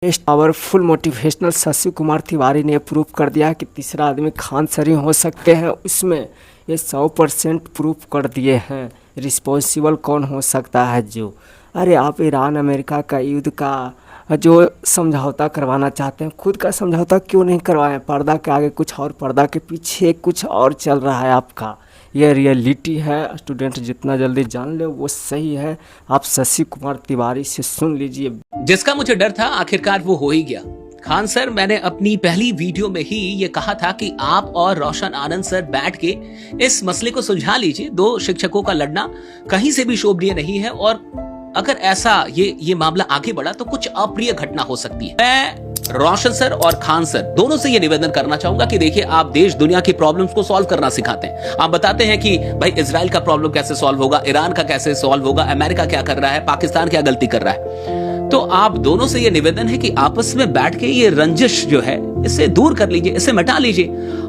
Best powerful motivational Shashi Kumar Tiwari ने prove कर दिया कि तीसरा आदमी खान सर ही हो सकते हैं। उसमें ये 100% प्रूव कर दिए हैं। रिस्पॉन्सिबल कौन हो सकता है जो अरे आप ईरान अमेरिका का युद्ध का जो समझौता करवाना चाहते हैं, खुद का समझौता क्यों नहीं करवाएं? पर्दा के आगे कुछ और, पर्दा के पीछे कुछ और चल रहा है आपका। ये रियलिटी है। स्टूडेंट जितना जल्दी जान ले वो सही है। आप शशि कुमार तिवारी से सुन लीजिए। जिसका मुझे डर था आखिरकार वो हो ही गया। खान सर, मैंने अपनी पहली वीडियो में ही ये कहा था कि आप और रोशन आनंद सर बैठ के इस मसले को सुलझा लीजिए। दो शिक्षकों का लड़ना कहीं से भी शोभनीय नहीं है और अगर ऐसा ये मामला आगे बढ़ा तो कुछ अप्रिय घटना हो सकती है। मैं रोशन सर और खान सर दोनों से ये निवेदन करना चाहूंगा कि देखिए, आप देश दुनिया की प्रॉब्लम्स को सॉल्व करना सिखाते हैं। आप बताते हैं कि भाई इजराइल का प्रॉब्लम कैसे सॉल्व होगा, ईरान का कैसे सॉल्व होगा, अमेरिका क्या कर रहा है, पाकिस्तान क्या गलती कर रहा है। तो आप दोनों से ये निवेदन है कि आपस में बैठ के ये रंजिश जो है इसे दूर कर लीजिए, इसे मिटा लीजिए,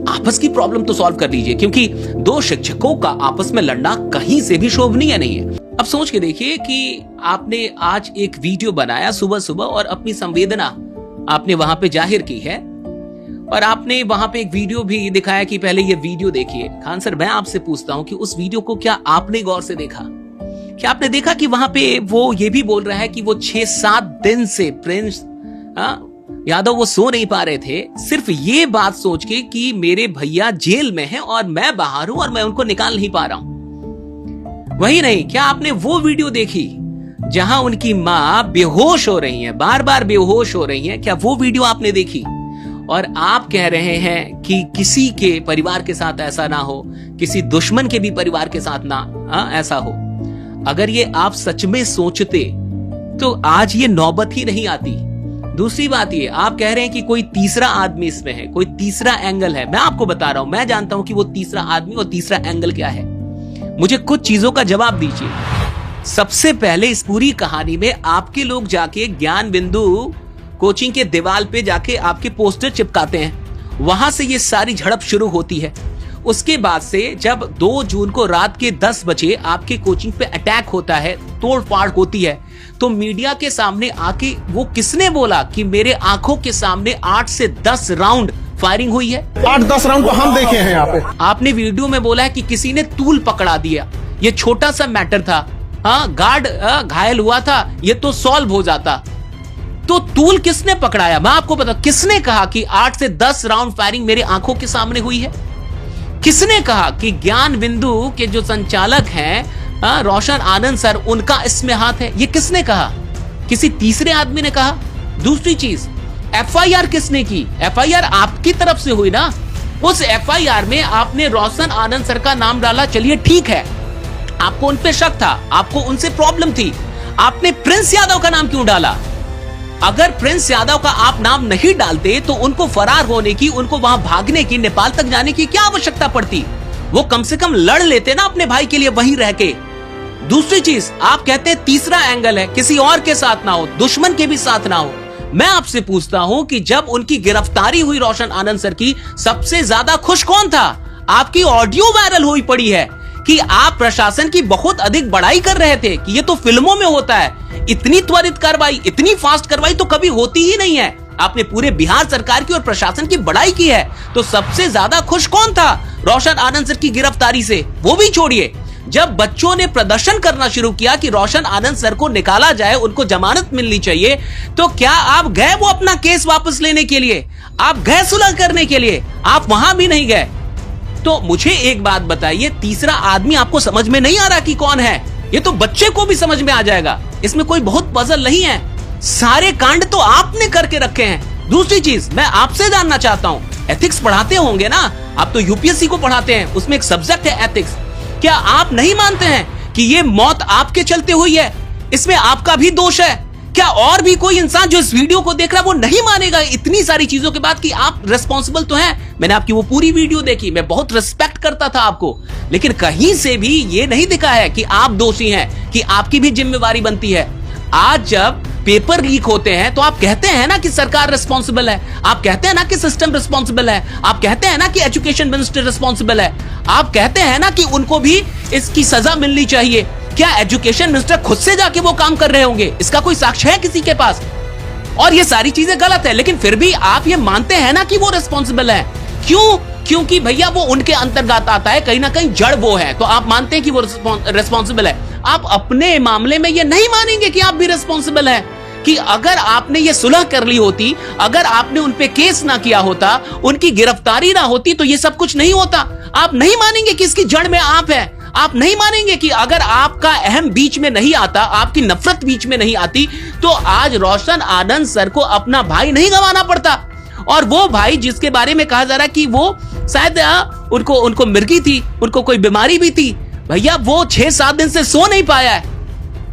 आपस की प्रॉब्लम तो सॉल्व कर लीजिए, क्योंकि दो शिक्षकों का आपस में लड़ना कहीं से भी शोभनीय नहीं है। अब सोच के देखिए कि आपने आज एक वीडियो बनाया सुबह सुबह और अपनी संवेदना आपने वहां पे जाहिर की है और आपने वहां पे एक वीडियो भी दिखाया कि पहले ये वीडियो देखिए। खान सर, मैं आपसे पूछता हूं कि उस वीडियो को क्या आपने गौर से देखा? क्या आपने देखा कि वहां पे वो ये भी बोल रहा है कि वो 6-7 दिन से प्रिंस यादव वो सो नहीं पा रहे थे, सिर्फ ये बात सोच के कि मेरे भैया जेल में हैं और मैं बाहर हूं और मैं उनको निकाल नहीं पा रहा हूं। वही नहीं, क्या आपने वो वीडियो देखी जहां उनकी मां बेहोश हो रही है, बार बार बेहोश हो रही है? क्या वो वीडियो आपने देखी? और आप कह रहे हैं कि किसी के परिवार के साथ ऐसा ना हो, किसी दुश्मन के भी परिवार के साथ ना ऐसा हो। अगर ये आप सच में सोचते तो आज ये नौबत ही नहीं आती। दूसरी बात ये, आप कह रहे हैं कि कोई तीसरा आदमी इसमें है, कोई तीसरा एंगल है। मैं आपको बता रहा हूं, मैं जानता हूं कि वो तीसरा आदमी और तीसरा एंगल क्या है। मुझे कुछ चीजों का जवाब दीजिए। सबसे पहले इस पूरी कहानी में आपके लोग जाके ज्ञान बिंदु कोचिंग के दीवार पे जाके आपके पोस्टर चिपकाते हैं, वहां से ये सारी झड़प शुरू होती है। उसके बाद से जब 2 जून को रात के 10 बजे आपके कोचिंग पे अटैक होता है, तोड़फाड़ होती है, तो मीडिया के सामने आके वो किसने बोला कि मेरे आंखों के सामने 8 से 10 राउंड फायरिंग हुई है? 8-10 राउंड तो हम देखे हैं यहाँ पे। आपने वीडियो में बोला है कि किसी ने तूल पकड़ा दिया, ये छोटा सा मैटर था। गार्ड घायल हुआ था, ये तो सॉल्व हो जाता। तो तूल किसने पकड़ाया? मैं आपको बता, किसने कहा कि 8 से 10 राउंड फायरिंग मेरे आंखों के सामने हुई है? किसने कहा कि ज्ञान बिंदु के जो संचालक हैं रोशन आनंद सर, उनका इसमें हाथ है? ये किसने कहा? किसी तीसरे आदमी ने कहा? दूसरी चीज, एफआईआर किसने की? एफआईआर आपकी तरफ से हुई ना। उस एफआईआर में आपने रोशन आनंद सर का नाम डाला, चलिए ठीक है, आपको उन पे शक था, आपको उनसे प्रॉब्लम थी। आपने प्रिंस यादव का नाम क्यों डाला? अगर प्रिंस यादव का आप नाम नहीं डालते तो उनको फरार होने की, उनको वहां भागने की, नेपाल तक जाने की क्या आवश्यकता पड़ती? वो कम से कम लड़ लेते ना अपने भाई के लिए वहीं रह के। दूसरी चीज, आप कहते हैं तीसरा एंगल है, किसी और के साथ ना हो, दुश्मन के भी साथ ना हो। मैं आपसे पूछता हूं कि जब उनकी गिरफ्तारी हुई रोशन आनंद सर की, सबसे ज्यादा खुश कौन था? आपकी ऑडियो वायरल हुई पड़ी है कि आप प्रशासन की बहुत अधिक बड़ाई कर रहे थे कि ये तो फिल्मों में होता है। इतनी त्वरित कार्रवाई, इतनी फास्ट कार्रवाई तो कभी होती ही नहीं है। आपने पूरे बिहार सरकार की और प्रशासन की बड़ाई की है। तो सबसे ज्यादा खुश कौन था रोशन आनंद सर की गिरफ्तारी से? वो भी छोड़िए, जब बच्चों ने प्रदर्शन करना शुरू किया कि रोशन आनंद सर को निकाला जाए, उनको जमानत मिलनी चाहिए, तो क्या आप गए वो अपना केस वापस लेने के लिए? आप गए सुलह करने के लिए? आप वहां भी नहीं गए। तो मुझे एक बात बताइए, तीसरा आदमी आपको समझ में नहीं आ रहा कि कौन है? ये तो बच्चे को भी समझ में आ जाएगा, इसमें कोई बहुत पजल नहीं है। सारे कांड तो आपने करके रखे हैं। दूसरी चीज, मैं आपसे जानना चाहता हूं, एथिक्स पढ़ाते होंगे ना आप? तो यूपीएससी को पढ़ाते हैं, उसमें एक सब्जेक्ट है एथिक्स। क्या आप नहीं मानते हैं कि ये मौत आपके चलते हुई है? इसमें आपका भी दोष है? क्या और भी कोई इंसान जो इस वीडियो को देख रहा है वो नहीं मानेगा इतनी सारी चीजों के बाद कि आप रिस्पॉन्सिबल तो हैं? मैंने आपकी वो पूरी वीडियो देखी, मैं बहुत रिस्पेक्ट करता था आपको, लेकिन कहीं से भी ये नहीं दिखा है कि आप दोषी हैं, कि आपकी भी जिम्मेवारी बनती है। आज जब पेपर लीक होते हैं तो आप कहते हैं ना कि सरकार रिस्पॉन्सिबल है, आप कहते हैं ना कि सिस्टम रिस्पॉन्सिबल है, आप कहते हैं ना कि एजुकेशन मिनिस्टर रिस्पॉन्सिबल है, आप कहते हैं ना कि उनको भी इसकी सजा मिलनी चाहिए। क्या एजुकेशन मिनिस्टर खुद से जाके वो काम कर रहे होंगे? इसका कोई साक्ष्य है किसी के पास? और ये सारी चीजें गलत है, लेकिन फिर भी आप ये मानते हैं ना कि वो रिस्पॉन्सिबल है। क्यों? क्योंकि भैया वो उनके अंतर्गत आता है, कहीं ना कहीं जड़ वो है, तो आप मानते हैं कि वो रिस्पॉन्सिबल है। आप अपने मामले में ये नहीं मानेंगे कि आप भी रिस्पॉन्सिबल है, कि अगर आपने ये सुलह कर ली होती, अगर आपने उन पे केस ना किया होता, उनकी गिरफ्तारी ना होती, तो ये सब कुछ नहीं होता। आप नहीं मानेंगे कि इसकी जड़ में आप है। आप नहीं मानेंगे कि अगर आपका अहम बीच में नहीं आता, आपकी नफरत बीच में नहीं आती, तो आज रोशन आनंद सर को अपना भाई नहीं गंवाना पड़ता। और वो भाई जिसके बारे में कहा जा रहा है कि वो शायद उनको मिर्गी थी, उनको कोई बीमारी भी थी, भैया वो 6-7 दिन से सो नहीं पाया है।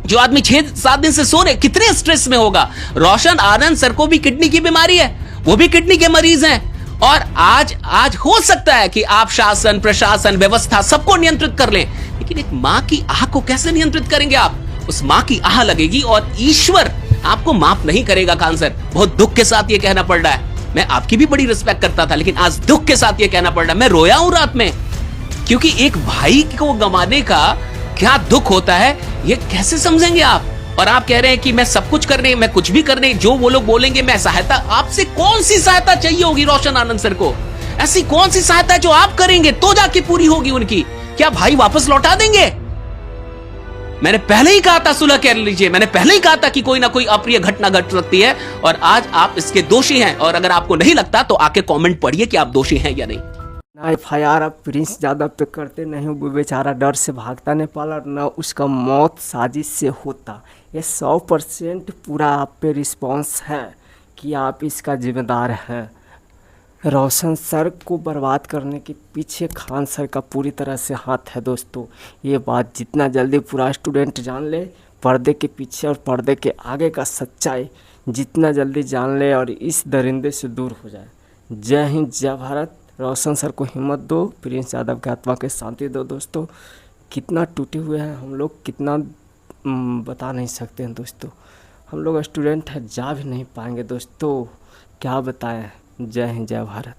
जो आदमी 6-7 दिन से सो रहे, कितने स्ट्रेस में होगा। रोशन आनंद सर को भी किडनी की बीमारी है, वो भी किडनी के मरीज हैं। और आज हो सकता है कि आप शासन, प्रशासन, व्यवस्था सबको नियंत्रित कर लें, लेकिन एक मां की आह को कैसे नियंत्रित करेंगे आप? उस मां की आह लगेगी और ईश्वर आपको माफ नहीं करेगा। खान सर, बहुत दुख के साथ ये कहना पड़ रहा है। मैं आपकी भी बड़ी रिस्पेक्ट करता था, लेकिन आज दुख के साथ ये कहना पड़ रहा है। मैं रोया हूं रात में, क्योंकि एक भाई को गंवाने का क्या दुख होता है, ये कैसे समझेंगे आप? और आप कह रहे हैं कि मैं सब कुछ करने, मैं कुछ भी करने, जो वो लोग बोलेंगे मैं सहायता। आपसे कौन सी सहायता चाहिए होगी रोशन आनंद सर को? ऐसी कौन सी सहायता है जो आप करेंगे तो जाके पूरी होगी उनकी? क्या भाई वापस लौटा देंगे? मैंने पहले ही कहा था सुलह कर लीजिए, मैंने पहले ही कहा था कि कोई ना कोई अप्रिय घटना घट सकती है, और आज आप इसके दोषी हैं। और अगर आपको नहीं लगता तो आके कमेंट पढ़िए कि आप दोषी हैं या नहीं। ना FIR अब प्रिंस यादव पे करते, नहीं वो बेचारा डर से भागता नेपाल, और न उसका मौत साजिश से होता। ये 100% पूरा आप पे रिस्पॉन्स है कि आप इसका जिम्मेदार हैं। रोशन सर को बर्बाद करने के पीछे खान सर का पूरी तरह से हाथ है दोस्तों। ये बात जितना जल्दी पूरा स्टूडेंट जान ले, पर्दे के पीछे और पर्दे के आगे का सच्चाई जितना जल्दी जान ले और इस दरिंदे से दूर हो जाए। जय हिंद, जय भारत। रोशन सर को हिम्मत दो, प्रिंस यादव के आत्मा के शांति दो दोस्तों। कितना टूटे हुए हैं हम लोग, कितना बता नहीं सकते हैं दोस्तों। हम लोग स्टूडेंट हैं, जा भी नहीं पाएंगे दोस्तों, क्या बताएं। जय हिंद, जय भारत।